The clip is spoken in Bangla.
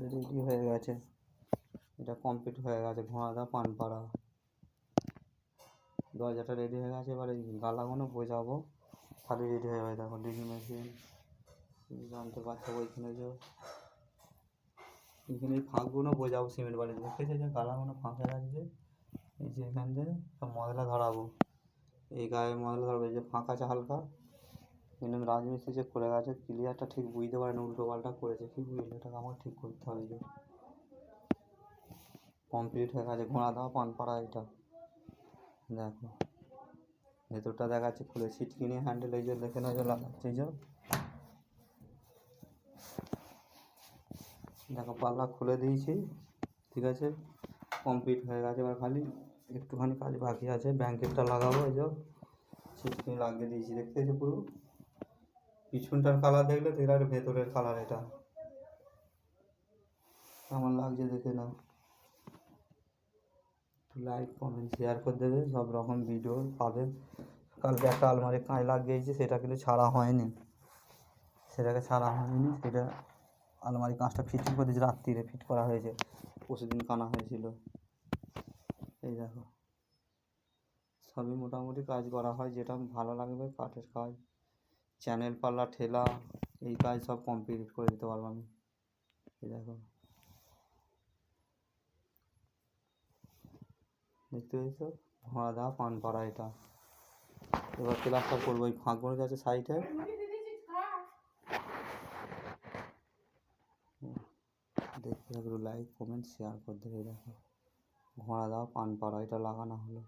রেডি হয়ে গেছে, এটা কমপ্লিট হয়ে গেছে। ঘোড়াদা পানপাড়া দরজাটা রেডি হয়ে গেছে। এবার এই গালাগুলো বোঝাবো, খালি রেডি হয়ে যাবে। দেখো ড্রিলিং মেশিন জানতে পারছো ওইখানে যে এইখানে এই ফাঁকগুলো বোঝাবো সিমেন্ট বালি দেখেছে যে গালাগুলো ফাঁকা রাখছে। এই যে এখান থেকে সব ময়লা ধরাবো, এই গায়ে ময়লা ধরবো। এই যে ফাঁকা আছে হালকা, কিন্তু রাজমিস্ত্রি যে করে গেছে ক্লিয়ারটা ঠিক বুঝতে পারে না, উল্টো পাল্টা করেছে। কি বুঝলে এটাকে আমার ঠিক করতে হবে। যে কমপ্লিট হয়ে গেছে ঘোড়াদা পানপাড়া। এটা দেখো ভেতরটা দেখাচ্ছে খুলে, সিটকিনি হ্যান্ডেল এই যে দেখে না যে লাগাচ্ছে। এই যে দেখো পাল্লা খুলে দিয়েছি, ঠিক আছে, কমপ্লিট হয়ে গেছে। এবার খালি একটুখানি কাজ বাকি আছে, ব্যাঙ্কেটটা লাগাবো। এই যে সিটকিনি লাগিয়ে দিয়েছি, দেখতে পাচ্ছি পুরো। পিছনটার কালার দেখলে তো এর ভেতরের কালার এটা কেমন লাগছে দেখে নাও। লাইক কমেন্ট শেয়ার করে দেবে, সব রকম ভিডিও পাবে। কালকে একটা আলমারি কাঁচ লাগিয়েছি, সেটা কিন্তু ছাড়া হয়নি, সেটা আলমারি কাঁচটা ফিটিং করে দিয়েছি, রাত্রিরে ফিট করা হয়েছে, পরশুদিন কানা হয়েছিল। এই দেখো সবই মোটামুটি কাজ করা হয়, যেটা ভালো লাগবে। কাঠের কাজ, চ্যানেল পাল্লা ঠেলা, এই কাজ সব কমপ্লিট করে দিতে পারবো আমি। এই দেখো দেখতে পেয়েছো ঘোড়াদা পানপাড়া এটা। এবার প্লাস্টার করবো ওই ফাঁকগুলো আছে সাইডে। দেখতে থাকো, লাইক কমেন্ট শেয়ার করে দেবে। দেখো ঘোড়াদা পানপাড়া এটা লাগানো হলো।